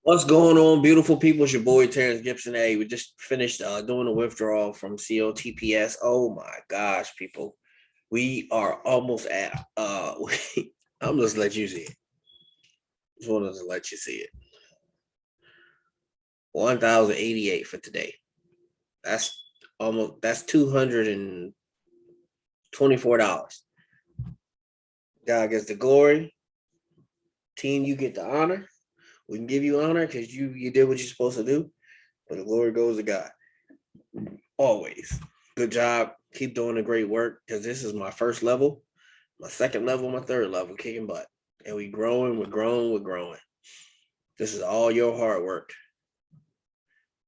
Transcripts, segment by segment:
What's going on, beautiful people? It's your boy Terrence Gibson. Hey, we just finished doing a withdrawal from COTPS. Oh my gosh, people. We are almost at I'm just let you see it. Just wanted to let you see it. 1,088 for today. That's $224. God gets the glory. Team, you get the honor. We can give you honor because you did what you're supposed to do, but the glory goes to God. Always. Good job. Keep doing the great work because this is my first level, my second level, my third level, kicking butt. And we're growing. This is all your hard work.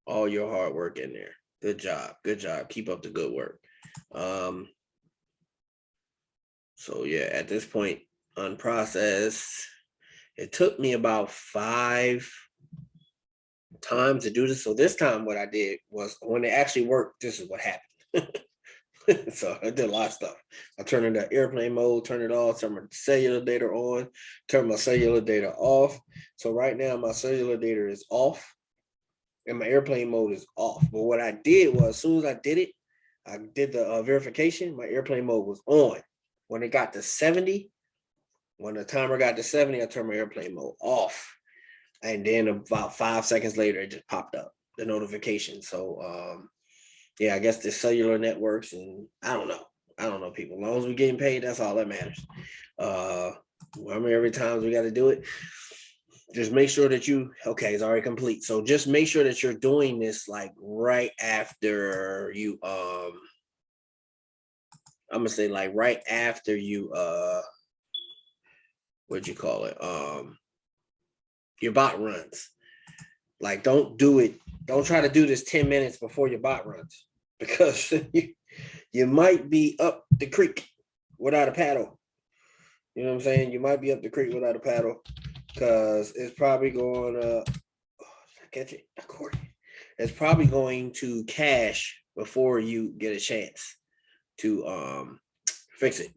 All your hard work in there. Good job. Good job. Keep up the good work. So yeah, at this point, unprocessed. It took me about 5 times to do this. So this time what I did was when it actually worked, this is what happened. So I did a lot of stuff. I turned it to airplane mode, turn it off, turn my cellular data on, turn my cellular data off. So right now my cellular data is off and my airplane mode is off. But what I did was as soon as I did the verification, my airplane mode was on. When it got to 70, when the timer got to 70, I turned my airplane mode off. And then about 5 seconds later, it just popped up, the notification. So, yeah, I guess the cellular networks, and I don't know, people. As long as we're getting paid, that's all that matters. How many times we got to do it? Just make sure that okay, it's already complete. So just make sure that you're doing this like right after you, I'm going to say like right after you, what'd you call it? Your bot runs. Like, don't try to do this 10 minutes before your bot runs because you might be up the creek without a paddle. You know what I'm saying? You might be up the creek without a paddle because it's probably going to catch it. It's probably going to cash before you get a chance to fix it.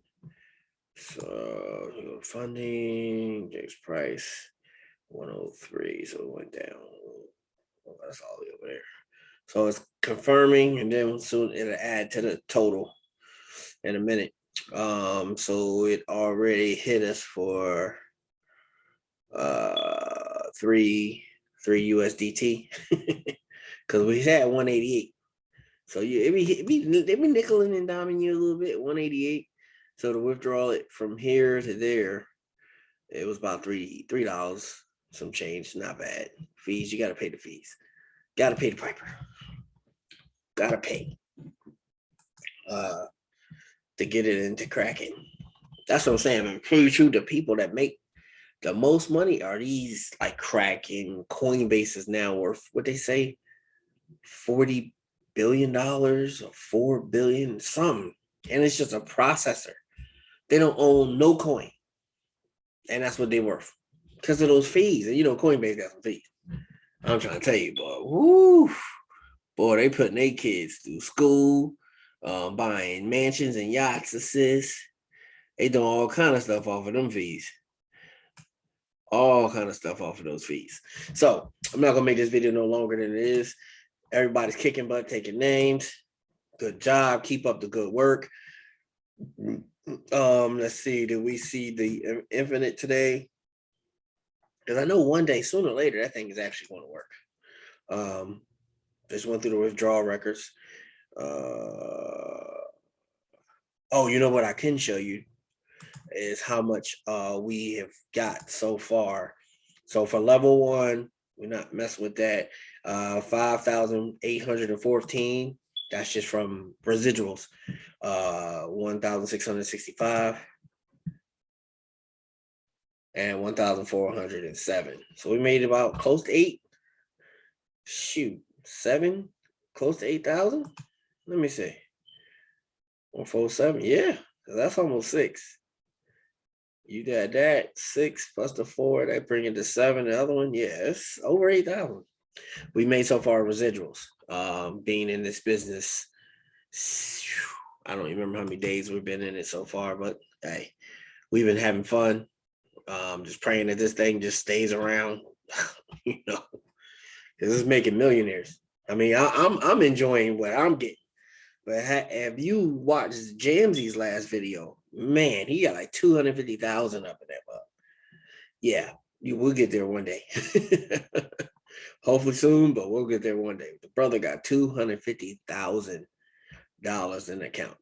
So funding, Jake's price. 103, so it went down. Oh, that's all the way over there. So it's confirming, and then soon it'll add to the total in a minute. So it already hit us for 3 USDT because we had 188. So it be nickeling and diming you a little bit, 188. So to withdraw it from here to there, it was about $3. Some change, not bad. Fees, you got to pay the fees. Got to pay the piper. Got to pay to get it into cracking. That's what I'm saying. I'm pretty sure the people that make the most money are these like cracking. Coinbase is now worth what they say, $40 billion or $4 billion, something. And it's just a processor. They don't own no coin. And that's what they're worth. Because of those fees. And Coinbase got some fees. I'm trying to tell you, boy, they putting their kids through school, buying mansions and yachts, assists. They doing all kind of stuff off of them fees. All kind of stuff off of those fees. So I'm not gonna make this video no longer than it is. Everybody's kicking butt, taking names. Good job. Keep up the good work. Let's see. Did we see the infinite today? Because I know one day, sooner or later, that thing is actually going to work. Just went through the withdrawal records. Oh, you know what I can show you is how much we have got so far. So for level 1, we're not messing with that. 5,814. That's just from residuals. 1,665. And 1,407. So we made about close to 8. Shoot, 7, close to 8,000. Let me see. 147. Yeah, that's almost 6. You got that 6 plus the 4. That bring it to 7. The other one, yeah, it's over 8,000. We made so far residuals. Being in this business, I don't even remember how many days we've been in it so far, but hey, we've been having fun. Just praying that this thing just stays around. because it's making millionaires. I mean, I'm enjoying what I'm getting. But have you watched Jamsy's last video? Man, he got like 250,000 up in that mug. Yeah, you will get there one day. Hopefully soon, but we'll get there one day. The brother got $250,000 in the account.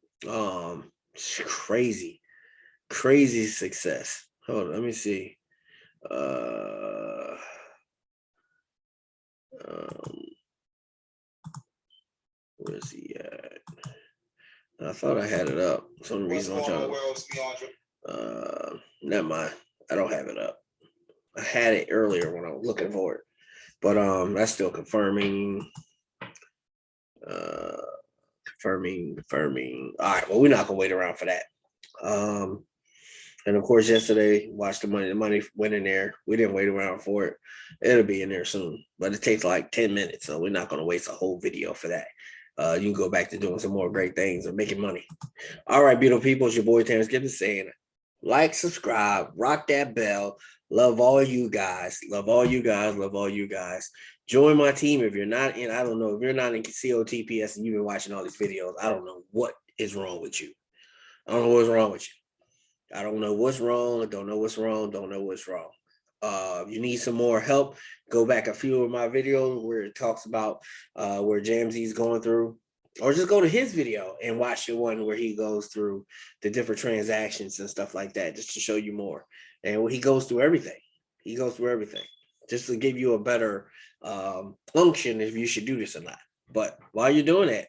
It's crazy success. Hold on, let me see. Where's he at? I thought I had it up. For some reason I'm trying to. Never mind. I don't have it up. I had it earlier when I was looking for it, but that's still confirming. Confirming. All right, well, we're not gonna wait around for that. And of course, yesterday, watched the money. The money went in there. We didn't wait around for it. It'll be in there soon, but it takes like 10 minutes, so we're not gonna waste a whole video for that. You can go back to doing some more great things and making money. All right, beautiful people, it's your boy Terrence Gibbons saying, like, subscribe, rock that bell. Love all you guys. Love all you guys. Love all you guys. Join my team if you're not in. I don't know if you're not in COTPS and you've been watching all these videos. I don't know what is wrong with you. I don't know what's wrong with you. I don't know what's wrong. I don't know what's wrong. Don't know what's wrong. You need some more help, go back a few of my videos where it talks about where Jamsy's going through, or just go to his video and watch the one where he goes through the different transactions and stuff like that, just to show you more. And he goes through everything. He goes through everything just to give you a better function if you should do this or not. But while you're doing that,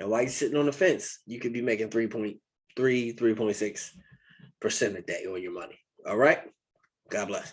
and while you're sitting on the fence, you could be making 3.6% a day on your money. All right. God bless.